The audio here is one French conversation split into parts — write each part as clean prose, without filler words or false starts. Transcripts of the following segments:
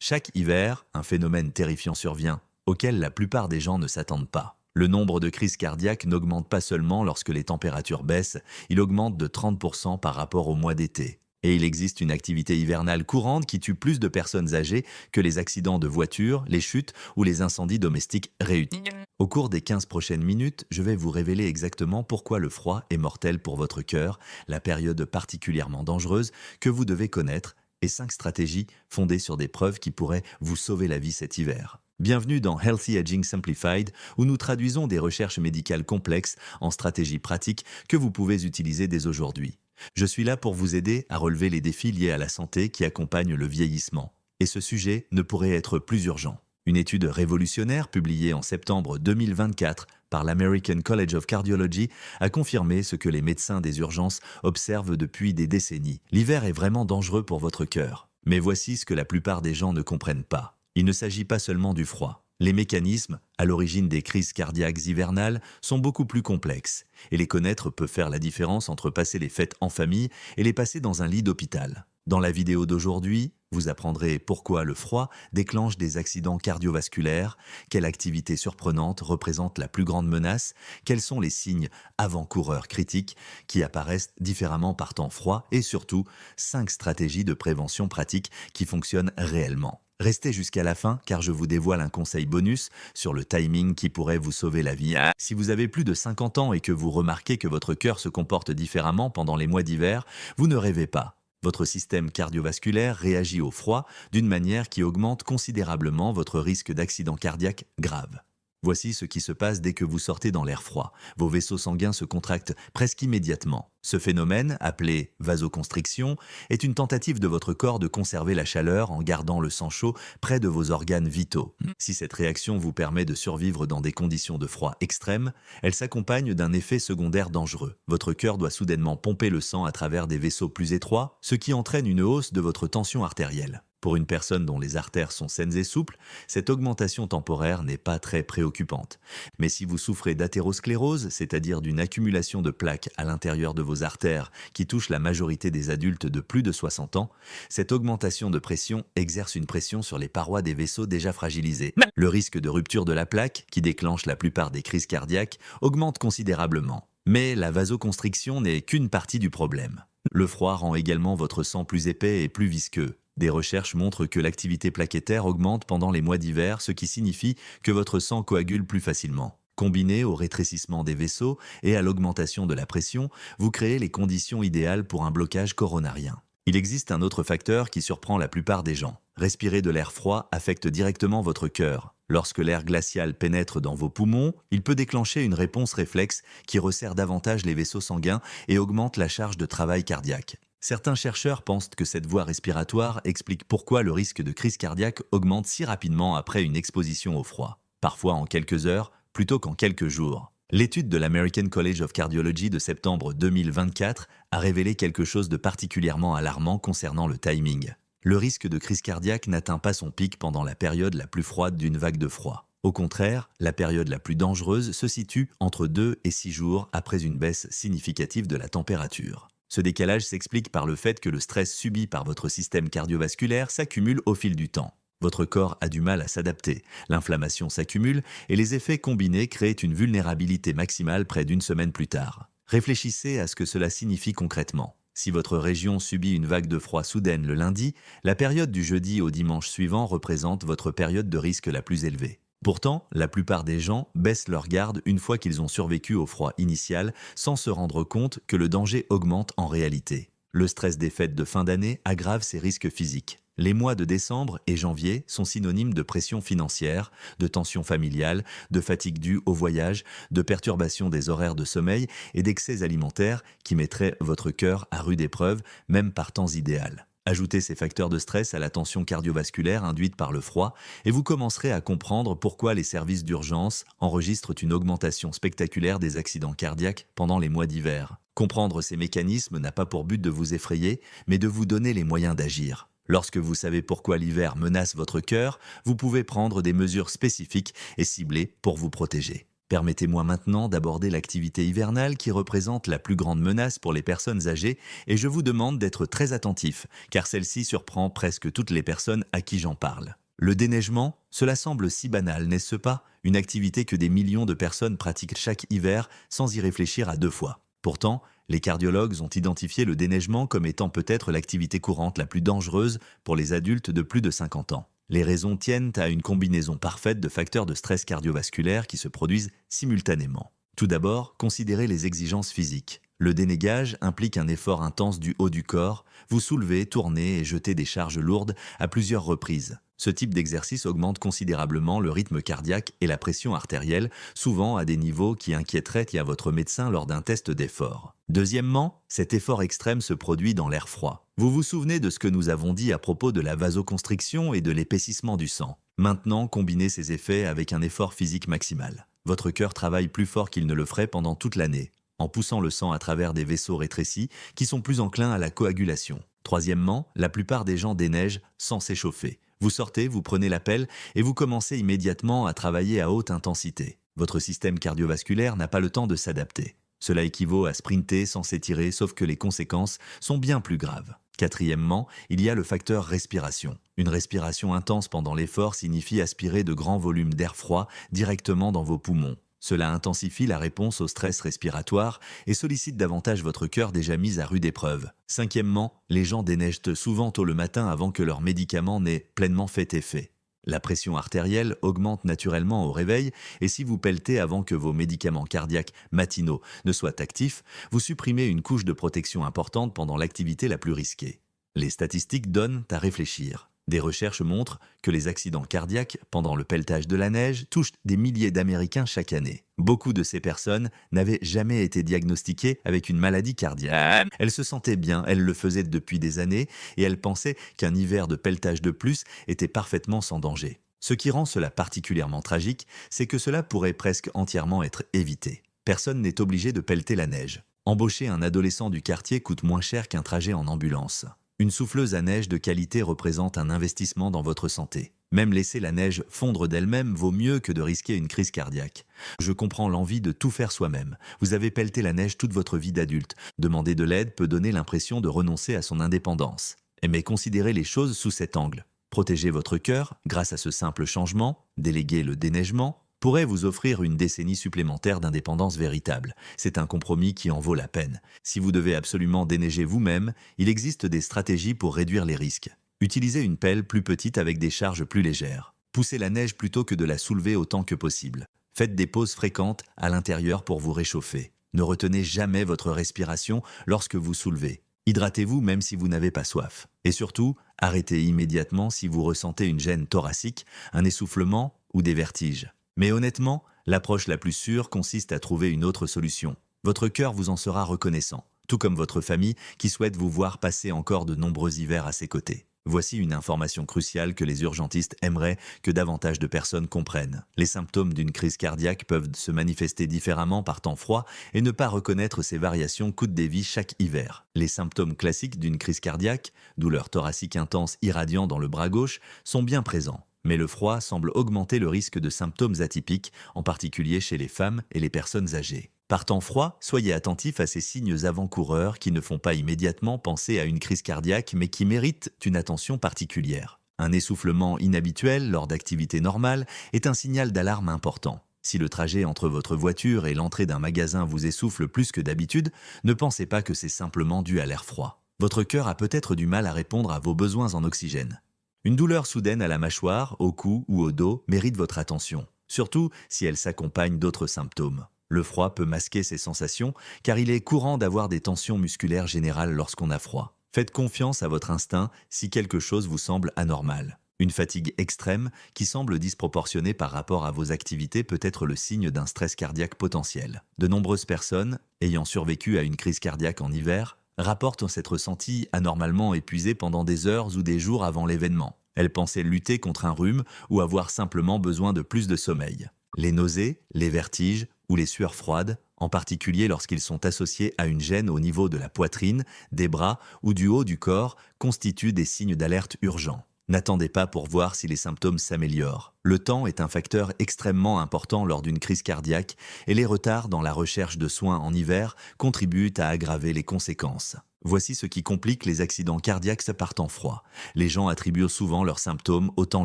Chaque hiver, un phénomène terrifiant survient, auquel la plupart des gens ne s'attendent pas. Le nombre de crises cardiaques n'augmente pas seulement lorsque les températures baissent, il augmente de 30% par rapport au mois d'été. Et il existe une activité hivernale courante qui tue plus de personnes âgées que les accidents de voiture, les chutes ou les incendies domestiques réunis. Au cours des 15 prochaines minutes, je vais vous révéler exactement pourquoi le froid est mortel pour votre cœur, la période particulièrement dangereuse que vous devez connaître, et 5 stratégies fondées sur des preuves qui pourraient vous sauver la vie cet hiver. Bienvenue dans Healthy Aging Simplified, où nous traduisons des recherches médicales complexes en stratégies pratiques que vous pouvez utiliser dès aujourd'hui. Je suis là pour vous aider à relever les défis liés à la santé qui accompagnent le vieillissement. Et ce sujet ne pourrait être plus urgent. Une étude révolutionnaire publiée en septembre 2024 par l'American College of Cardiology a confirmé ce que les médecins des urgences observent depuis des décennies. L'hiver est vraiment dangereux pour votre cœur. Mais voici ce que la plupart des gens ne comprennent pas. Il ne s'agit pas seulement du froid. Les mécanismes, à l'origine des crises cardiaques hivernales, sont beaucoup plus complexes. Et les connaître peut faire la différence entre passer les fêtes en famille et les passer dans un lit d'hôpital. Dans la vidéo d'aujourd'hui, vous apprendrez pourquoi le froid déclenche des accidents cardiovasculaires, quelle activité surprenante représente la plus grande menace, quels sont les signes avant-coureurs critiques qui apparaissent différemment par temps froid et surtout 5 stratégies de prévention pratiques qui fonctionnent réellement. Restez jusqu'à la fin car je vous dévoile un conseil bonus sur le timing qui pourrait vous sauver la vie. Si vous avez plus de 50 ans et que vous remarquez que votre cœur se comporte différemment pendant les mois d'hiver, vous ne rêvez pas. Votre système cardiovasculaire réagit au froid d'une manière qui augmente considérablement votre risque d'accident cardiaque grave. Voici ce qui se passe dès que vous sortez dans l'air froid. Vos vaisseaux sanguins se contractent presque immédiatement. Ce phénomène, appelé vasoconstriction, est une tentative de votre corps de conserver la chaleur en gardant le sang chaud près de vos organes vitaux. Si cette réaction vous permet de survivre dans des conditions de froid extrêmes, elle s'accompagne d'un effet secondaire dangereux. Votre cœur doit soudainement pomper le sang à travers des vaisseaux plus étroits, ce qui entraîne une hausse de votre tension artérielle. Pour une personne dont les artères sont saines et souples, cette augmentation temporaire n'est pas très préoccupante. Mais si vous souffrez d'athérosclérose, c'est-à-dire d'une accumulation de plaques à l'intérieur de vos artères qui touche la majorité des adultes de plus de 60 ans, cette augmentation de pression exerce une pression sur les parois des vaisseaux déjà fragilisés. Le risque de rupture de la plaque, qui déclenche la plupart des crises cardiaques, augmente considérablement. Mais la vasoconstriction n'est qu'une partie du problème. Le froid rend également votre sang plus épais et plus visqueux. Des recherches montrent que l'activité plaquettaire augmente pendant les mois d'hiver, ce qui signifie que votre sang coagule plus facilement. Combiné au rétrécissement des vaisseaux et à l'augmentation de la pression, vous créez les conditions idéales pour un blocage coronarien. Il existe un autre facteur qui surprend la plupart des gens. Respirer de l'air froid affecte directement votre cœur. Lorsque l'air glacial pénètre dans vos poumons, il peut déclencher une réponse réflexe qui resserre davantage les vaisseaux sanguins et augmente la charge de travail cardiaque. Certains chercheurs pensent que cette voie respiratoire explique pourquoi le risque de crise cardiaque augmente si rapidement après une exposition au froid, parfois en quelques heures plutôt qu'en quelques jours. L'étude de l'American College of Cardiology de septembre 2024 a révélé quelque chose de particulièrement alarmant concernant le timing. Le risque de crise cardiaque n'atteint pas son pic pendant la période la plus froide d'une vague de froid. Au contraire, la période la plus dangereuse se situe entre 2 et 6 jours après une baisse significative de la température. Ce décalage s'explique par le fait que le stress subi par votre système cardiovasculaire s'accumule au fil du temps. Votre corps a du mal à s'adapter, l'inflammation s'accumule et les effets combinés créent une vulnérabilité maximale près d'une semaine plus tard. Réfléchissez à ce que cela signifie concrètement. Si votre région subit une vague de froid soudaine le lundi, la période du jeudi au dimanche suivant représente votre période de risque la plus élevée. Pourtant, la plupart des gens baissent leur garde une fois qu'ils ont survécu au froid initial sans se rendre compte que le danger augmente en réalité. Le stress des fêtes de fin d'année aggrave ces risques physiques. Les mois de décembre et janvier sont synonymes de pression financière, de tension familiale, de fatigue due au voyage, de perturbation des horaires de sommeil et d'excès alimentaires qui mettraient votre cœur à rude épreuve, même par temps idéal. Ajoutez ces facteurs de stress à la tension cardiovasculaire induite par le froid et vous commencerez à comprendre pourquoi les services d'urgence enregistrent une augmentation spectaculaire des accidents cardiaques pendant les mois d'hiver. Comprendre ces mécanismes n'a pas pour but de vous effrayer, mais de vous donner les moyens d'agir. Lorsque vous savez pourquoi l'hiver menace votre cœur, vous pouvez prendre des mesures spécifiques et ciblées pour vous protéger. Permettez-moi maintenant d'aborder l'activité hivernale qui représente la plus grande menace pour les personnes âgées et je vous demande d'être très attentif car celle-ci surprend presque toutes les personnes à qui j'en parle. Le déneigement, cela semble si banal, n'est-ce pas? Une activité que des millions de personnes pratiquent chaque hiver sans y réfléchir à deux fois. Pourtant, les cardiologues ont identifié le déneigement comme étant peut-être l'activité courante la plus dangereuse pour les adultes de plus de 50 ans. Les raisons tiennent à une combinaison parfaite de facteurs de stress cardiovasculaire qui se produisent simultanément. Tout d'abord, considérez les exigences physiques. Le déneigage implique un effort intense du haut du corps, vous soulevez, tournez et jetez des charges lourdes à plusieurs reprises. Ce type d'exercice augmente considérablement le rythme cardiaque et la pression artérielle, souvent à des niveaux qui inquiéteraient à votre médecin lors d'un test d'effort. Deuxièmement, cet effort extrême se produit dans l'air froid. Vous vous souvenez de ce que nous avons dit à propos de la vasoconstriction et de l'épaississement du sang. Maintenant, combinez ces effets avec un effort physique maximal. Votre cœur travaille plus fort qu'il ne le ferait pendant toute l'année, en poussant le sang à travers des vaisseaux rétrécis qui sont plus enclins à la coagulation. Troisièmement, la plupart des gens déneigent sans s'échauffer. Vous sortez, vous prenez la pelle et vous commencez immédiatement à travailler à haute intensité. Votre système cardiovasculaire n'a pas le temps de s'adapter. Cela équivaut à sprinter sans s'étirer, sauf que les conséquences sont bien plus graves. Quatrièmement, il y a le facteur respiration. Une respiration intense pendant l'effort signifie aspirer de grands volumes d'air froid directement dans vos poumons. Cela intensifie la réponse au stress respiratoire et sollicite davantage votre cœur déjà mis à rude épreuve. Cinquièmement, les gens déneigent souvent tôt le matin avant que leur médicament n'ait pleinement fait effet. La pression artérielle augmente naturellement au réveil et si vous pelletez avant que vos médicaments cardiaques matinaux ne soient actifs, vous supprimez une couche de protection importante pendant l'activité la plus risquée. Les statistiques donnent à réfléchir. Des recherches montrent que les accidents cardiaques pendant le pelletage de la neige touchent des milliers d'Américains chaque année. Beaucoup de ces personnes n'avaient jamais été diagnostiquées avec une maladie cardiaque. Elles se sentaient bien, elles le faisaient depuis des années et elles pensaient qu'un hiver de pelletage de plus était parfaitement sans danger. Ce qui rend cela particulièrement tragique, c'est que cela pourrait presque entièrement être évité. Personne n'est obligé de pelleter la neige. Embaucher un adolescent du quartier coûte moins cher qu'un trajet en ambulance. Une souffleuse à neige de qualité représente un investissement dans votre santé. Même laisser la neige fondre d'elle-même vaut mieux que de risquer une crise cardiaque. Je comprends l'envie de tout faire soi-même. Vous avez pelleté la neige toute votre vie d'adulte. Demander de l'aide peut donner l'impression de renoncer à son indépendance. Mais considérez les choses sous cet angle. Protéger votre cœur, grâce à ce simple changement, déléguer le déneigement, pourrait vous offrir une décennie supplémentaire d'indépendance véritable. C'est un compromis qui en vaut la peine. Si vous devez absolument déneiger vous-même, il existe des stratégies pour réduire les risques. Utilisez une pelle plus petite avec des charges plus légères. Poussez la neige plutôt que de la soulever autant que possible. Faites des pauses fréquentes à l'intérieur pour vous réchauffer. Ne retenez jamais votre respiration lorsque vous soulevez. Hydratez-vous même si vous n'avez pas soif. Et surtout, arrêtez immédiatement si vous ressentez une gêne thoracique, un essoufflement ou des vertiges. Mais honnêtement, l'approche la plus sûre consiste à trouver une autre solution. Votre cœur vous en sera reconnaissant, tout comme votre famille qui souhaite vous voir passer encore de nombreux hivers à ses côtés. Voici une information cruciale que les urgentistes aimeraient que davantage de personnes comprennent. Les symptômes d'une crise cardiaque peuvent se manifester différemment par temps froid et ne pas reconnaître ces variations coûte des vies chaque hiver. Les symptômes classiques d'une crise cardiaque, douleur thoracique intense irradiant dans le bras gauche, sont bien présents. Mais le froid semble augmenter le risque de symptômes atypiques, en particulier chez les femmes et les personnes âgées. Par temps froid, soyez attentifs à ces signes avant-coureurs qui ne font pas immédiatement penser à une crise cardiaque mais qui méritent une attention particulière. Un essoufflement inhabituel lors d'activités normales est un signal d'alarme important. Si le trajet entre votre voiture et l'entrée d'un magasin vous essouffle plus que d'habitude, ne pensez pas que c'est simplement dû à l'air froid. Votre cœur a peut-être du mal à répondre à vos besoins en oxygène. Une douleur soudaine à la mâchoire, au cou ou au dos mérite votre attention, surtout si elle s'accompagne d'autres symptômes. Le froid peut masquer ces sensations car il est courant d'avoir des tensions musculaires générales lorsqu'on a froid. Faites confiance à votre instinct si quelque chose vous semble anormal. Une fatigue extrême qui semble disproportionnée par rapport à vos activités peut être le signe d'un stress cardiaque potentiel. De nombreuses personnes, ayant survécu à une crise cardiaque en hiver, rapportent s'être senties anormalement épuisées pendant des heures ou des jours avant l'événement. Elles pensaient lutter contre un rhume ou avoir simplement besoin de plus de sommeil. Les nausées, les vertiges ou les sueurs froides, en particulier lorsqu'ils sont associés à une gêne au niveau de la poitrine, des bras ou du haut du corps, constituent des signes d'alerte urgents. N'attendez pas pour voir si les symptômes s'améliorent. Le temps est un facteur extrêmement important lors d'une crise cardiaque et les retards dans la recherche de soins en hiver contribuent à aggraver les conséquences. Voici ce qui complique les accidents cardiaques par temps froid. Les gens attribuent souvent leurs symptômes au temps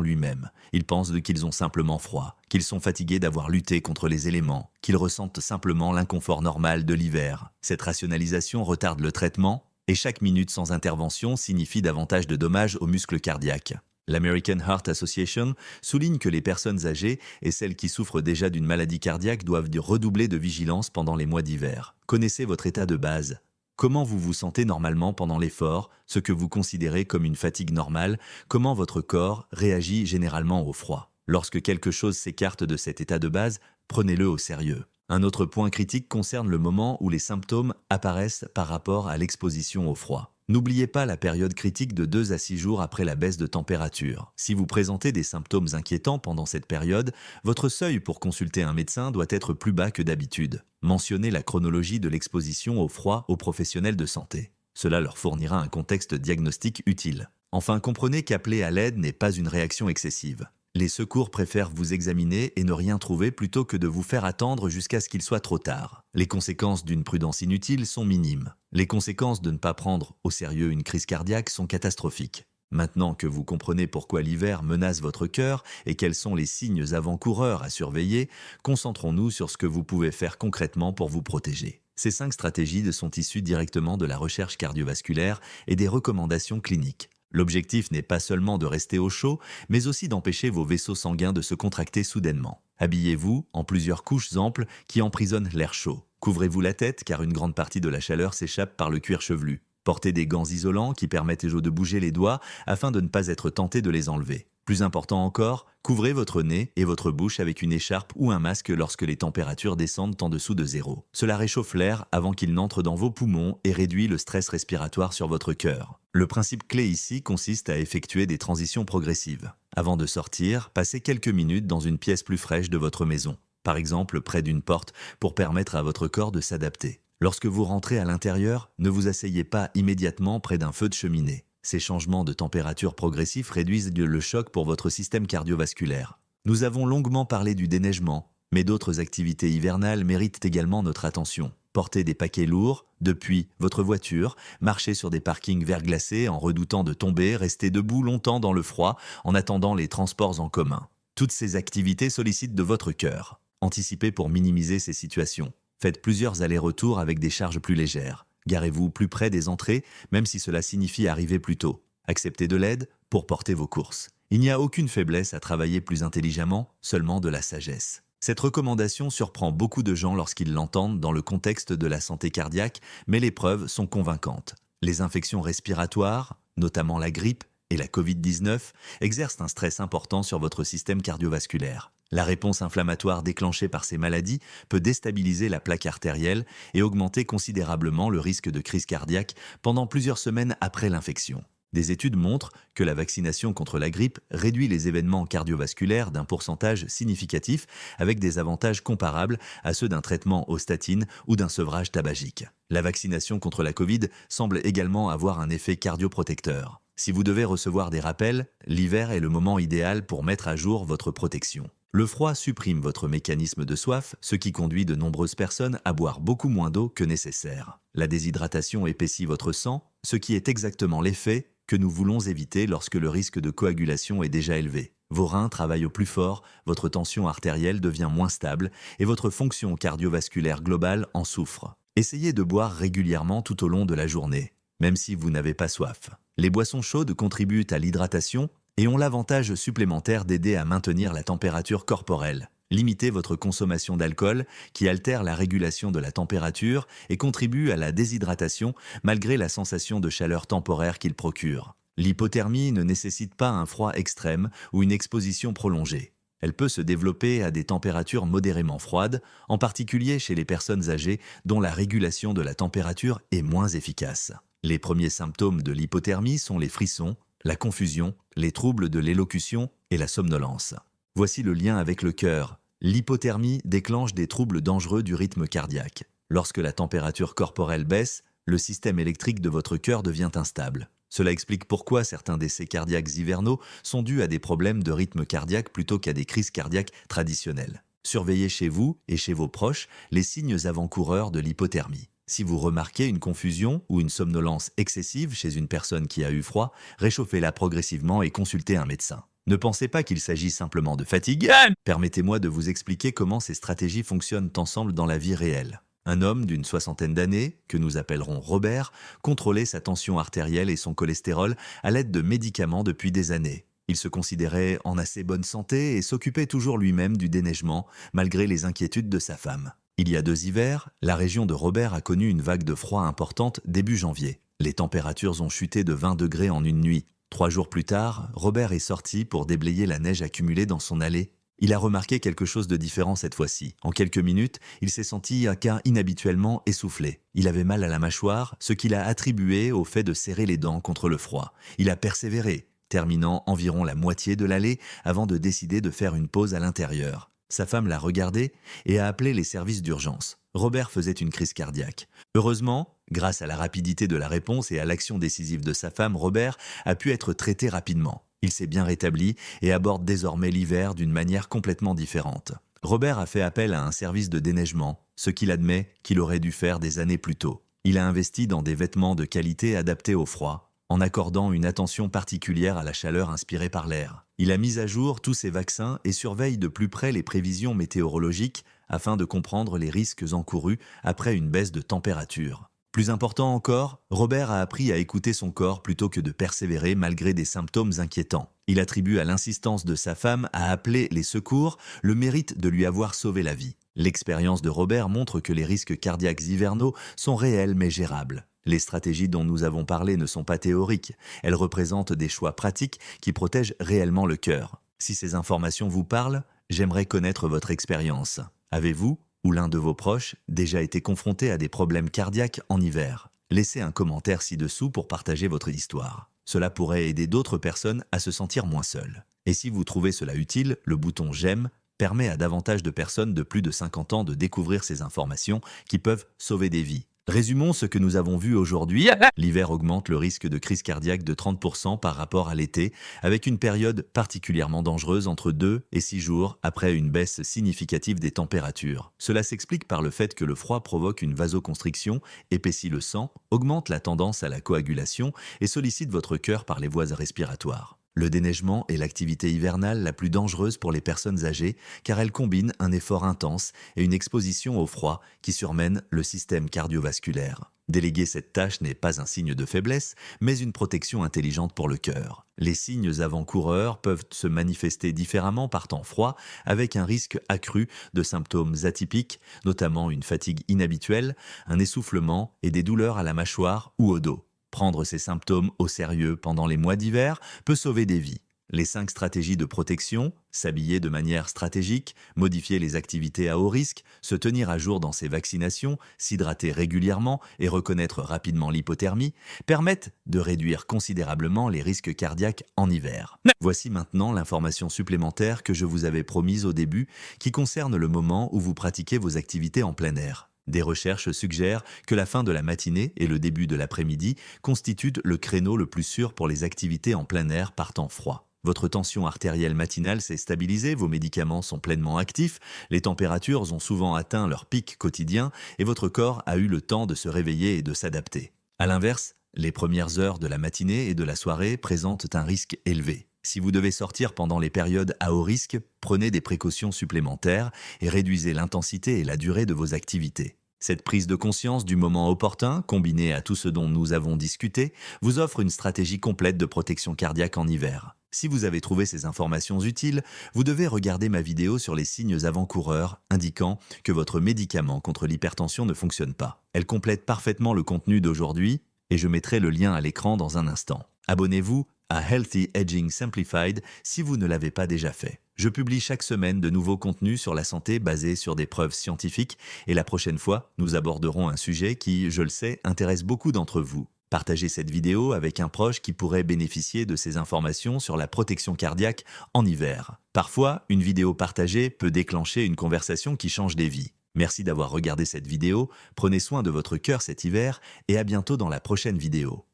lui-même. Ils pensent qu'ils ont simplement froid, qu'ils sont fatigués d'avoir lutté contre les éléments, qu'ils ressentent simplement l'inconfort normal de l'hiver. Cette rationalisation retarde le traitement et chaque minute sans intervention signifie davantage de dommages aux muscles cardiaques. L'American Heart Association souligne que les personnes âgées et celles qui souffrent déjà d'une maladie cardiaque doivent redoubler de vigilance pendant les mois d'hiver. Connaissez votre état de base. Comment vous vous sentez normalement pendant l'effort, ce que vous considérez comme une fatigue normale, comment votre corps réagit généralement au froid. Lorsque quelque chose s'écarte de cet état de base, prenez-le au sérieux. Un autre point critique concerne le moment où les symptômes apparaissent par rapport à l'exposition au froid. N'oubliez pas la période critique de 2 à 6 jours après la baisse de température. Si vous présentez des symptômes inquiétants pendant cette période, votre seuil pour consulter un médecin doit être plus bas que d'habitude. Mentionnez la chronologie de l'exposition au froid aux professionnels de santé. Cela leur fournira un contexte diagnostique utile. Enfin, comprenez qu'appeler à l'aide n'est pas une réaction excessive. Les secours préfèrent vous examiner et ne rien trouver plutôt que de vous faire attendre jusqu'à ce qu'il soit trop tard. Les conséquences d'une prudence inutile sont minimes. Les conséquences de ne pas prendre au sérieux une crise cardiaque sont catastrophiques. Maintenant que vous comprenez pourquoi l'hiver menace votre cœur et quels sont les signes avant-coureurs à surveiller, concentrons-nous sur ce que vous pouvez faire concrètement pour vous protéger. Ces 5 stratégies sont issues directement de la recherche cardiovasculaire et des recommandations cliniques. L'objectif n'est pas seulement de rester au chaud, mais aussi d'empêcher vos vaisseaux sanguins de se contracter soudainement. Habillez-vous en plusieurs couches amples qui emprisonnent l'air chaud. Couvrez-vous la tête car une grande partie de la chaleur s'échappe par le cuir chevelu. Portez des gants isolants qui permettent de bouger les doigts afin de ne pas être tenté de les enlever. Plus important encore, couvrez votre nez et votre bouche avec une écharpe ou un masque lorsque les températures descendent en dessous de 0. Cela réchauffe l'air avant qu'il n'entre dans vos poumons et réduit le stress respiratoire sur votre cœur. Le principe clé ici consiste à effectuer des transitions progressives. Avant de sortir, passez quelques minutes dans une pièce plus fraîche de votre maison, par exemple près d'une porte, pour permettre à votre corps de s'adapter. Lorsque vous rentrez à l'intérieur, ne vous asseyez pas immédiatement près d'un feu de cheminée. Ces changements de température progressifs réduisent le choc pour votre système cardiovasculaire. Nous avons longuement parlé du déneigement, mais d'autres activités hivernales méritent également notre attention. Portez des paquets lourds depuis votre voiture, marchez sur des parkings verglacés en redoutant de tomber, restez debout longtemps dans le froid en attendant les transports en commun. Toutes ces activités sollicitent de votre cœur. Anticipez pour minimiser ces situations. Faites plusieurs allers-retours avec des charges plus légères. Garez-vous plus près des entrées, même si cela signifie arriver plus tôt. Acceptez de l'aide pour porter vos courses. Il n'y a aucune faiblesse à travailler plus intelligemment, seulement de la sagesse. Cette recommandation surprend beaucoup de gens lorsqu'ils l'entendent dans le contexte de la santé cardiaque, mais les preuves sont convaincantes. Les infections respiratoires, notamment la grippe et la Covid-19, exercent un stress important sur votre système cardiovasculaire. La réponse inflammatoire déclenchée par ces maladies peut déstabiliser la plaque artérielle et augmenter considérablement le risque de crise cardiaque pendant plusieurs semaines après l'infection. Des études montrent que la vaccination contre la grippe réduit les événements cardiovasculaires d'un pourcentage significatif avec des avantages comparables à ceux d'un traitement aux statines ou d'un sevrage tabagique. La vaccination contre la Covid semble également avoir un effet cardioprotecteur. Si vous devez recevoir des rappels, l'hiver est le moment idéal pour mettre à jour votre protection. Le froid supprime votre mécanisme de soif, ce qui conduit de nombreuses personnes à boire beaucoup moins d'eau que nécessaire. La déshydratation épaissit votre sang, ce qui est exactement l'effet que nous voulons éviter lorsque le risque de coagulation est déjà élevé. Vos reins travaillent au plus fort, votre tension artérielle devient moins stable et votre fonction cardiovasculaire globale en souffre. Essayez de boire régulièrement tout au long de la journée, même si vous n'avez pas soif. Les boissons chaudes contribuent à l'hydratation et ont l'avantage supplémentaire d'aider à maintenir la température corporelle. Limitez votre consommation d'alcool qui altère la régulation de la température et contribue à la déshydratation malgré la sensation de chaleur temporaire qu'il procure. L'hypothermie ne nécessite pas un froid extrême ou une exposition prolongée. Elle peut se développer à des températures modérément froides, en particulier chez les personnes âgées dont la régulation de la température est moins efficace. Les premiers symptômes de l'hypothermie sont les frissons, la confusion, les troubles de l'élocution et la somnolence. Voici le lien avec le cœur. L'hypothermie déclenche des troubles dangereux du rythme cardiaque. Lorsque la température corporelle baisse, le système électrique de votre cœur devient instable. Cela explique pourquoi certains décès cardiaques hivernaux sont dus à des problèmes de rythme cardiaque plutôt qu'à des crises cardiaques traditionnelles. Surveillez chez vous et chez vos proches les signes avant-coureurs de l'hypothermie. Si vous remarquez une confusion ou une somnolence excessive chez une personne qui a eu froid, réchauffez-la progressivement et consultez un médecin. Ne pensez pas qu'il s'agit simplement de fatigue. Permettez-moi de vous expliquer comment ces stratégies fonctionnent ensemble dans la vie réelle. Un homme d'une soixantaine d'années, que nous appellerons Robert, contrôlait sa tension artérielle et son cholestérol à l'aide de médicaments depuis des années. Il se considérait en assez bonne santé et s'occupait toujours lui-même du déneigement, malgré les inquiétudes de sa femme. Il y a 2 hivers, la région de Robert a connu une vague de froid importante début janvier. Les températures ont chuté de 20 degrés en une nuit. 3 jours plus tard, Robert est sorti pour déblayer la neige accumulée dans son allée. Il a remarqué quelque chose de différent cette fois-ci. En quelques minutes, il s'est senti inhabituellement essoufflé. Il avait mal à la mâchoire, ce qu'il a attribué au fait de serrer les dents contre le froid. Il a persévéré, terminant environ la moitié de l'allée avant de décider de faire une pause à l'intérieur. Sa femme l'a regardé et a appelé les services d'urgence. Robert faisait une crise cardiaque. Heureusement, grâce à la rapidité de la réponse et à l'action décisive de sa femme, Robert a pu être traité rapidement. Il s'est bien rétabli et aborde désormais l'hiver d'une manière complètement différente. Robert a fait appel à un service de déneigement, ce qu'il admet qu'il aurait dû faire des années plus tôt. Il a investi dans des vêtements de qualité adaptés au froid, en accordant une attention particulière à la chaleur inspirée par l'air. Il a mis à jour tous ses vaccins et surveille de plus près les prévisions météorologiques afin de comprendre les risques encourus après une baisse de température. Plus important encore, Robert a appris à écouter son corps plutôt que de persévérer malgré des symptômes inquiétants. Il attribue à l'insistance de sa femme à appeler les secours le mérite de lui avoir sauvé la vie. L'expérience de Robert montre que les risques cardiaques hivernaux sont réels mais gérables. Les stratégies dont nous avons parlé ne sont pas théoriques, elles représentent des choix pratiques qui protègent réellement le cœur. Si ces informations vous parlent, j'aimerais connaître votre expérience. Avez-vous, ou l'un de vos proches, déjà été confronté à des problèmes cardiaques en hiver? Laissez un commentaire ci-dessous pour partager votre histoire. Cela pourrait aider d'autres personnes à se sentir moins seules. Et si vous trouvez cela utile, le bouton « J'aime » permet à davantage de personnes de plus de 50 ans de découvrir ces informations qui peuvent sauver des vies. Résumons ce que nous avons vu aujourd'hui. L'hiver augmente le risque de crise cardiaque de 30% par rapport à l'été, avec une période particulièrement dangereuse entre 2 et 6 jours après une baisse significative des températures. Cela s'explique par le fait que le froid provoque une vasoconstriction, épaissit le sang, augmente la tendance à la coagulation et sollicite votre cœur par les voies respiratoires. Le déneigement est l'activité hivernale la plus dangereuse pour les personnes âgées car elle combine un effort intense et une exposition au froid qui surmène le système cardiovasculaire. Déléguer cette tâche n'est pas un signe de faiblesse, mais une protection intelligente pour le cœur. Les signes avant-coureurs peuvent se manifester différemment par temps froid, avec un risque accru de symptômes atypiques, notamment une fatigue inhabituelle, un essoufflement et des douleurs à la mâchoire ou au dos. Prendre ces symptômes au sérieux pendant les mois d'hiver peut sauver des vies. Les 5 stratégies de protection, s'habiller de manière stratégique, modifier les activités à haut risque, se tenir à jour dans ses vaccinations, s'hydrater régulièrement et reconnaître rapidement l'hypothermie, permettent de réduire considérablement les risques cardiaques en hiver. Voici maintenant l'information supplémentaire que je vous avais promise au début qui concerne le moment où vous pratiquez vos activités en plein air. Des recherches suggèrent que la fin de la matinée et le début de l'après-midi constituent le créneau le plus sûr pour les activités en plein air par temps froid. Votre tension artérielle matinale s'est stabilisée, vos médicaments sont pleinement actifs, les températures ont souvent atteint leur pic quotidien et votre corps a eu le temps de se réveiller et de s'adapter. A l'inverse, les premières heures de la matinée et de la soirée présentent un risque élevé. Si vous devez sortir pendant les périodes à haut risque, prenez des précautions supplémentaires et réduisez l'intensité et la durée de vos activités. Cette prise de conscience du moment opportun, combinée à tout ce dont nous avons discuté, vous offre une stratégie complète de protection cardiaque en hiver. Si vous avez trouvé ces informations utiles, vous devez regarder ma vidéo sur les signes avant-coureurs indiquant que votre médicament contre l'hypertension ne fonctionne pas. Elle complète parfaitement le contenu d'aujourd'hui et je mettrai le lien à l'écran dans un instant. Abonnez-vous à Healthy Aging Simplified si vous ne l'avez pas déjà fait. Je publie chaque semaine de nouveaux contenus sur la santé basés sur des preuves scientifiques et la prochaine fois, nous aborderons un sujet qui, je le sais, intéresse beaucoup d'entre vous. Partagez cette vidéo avec un proche qui pourrait bénéficier de ces informations sur la protection cardiaque en hiver. Parfois, une vidéo partagée peut déclencher une conversation qui change des vies. Merci d'avoir regardé cette vidéo, prenez soin de votre cœur cet hiver et à bientôt dans la prochaine vidéo.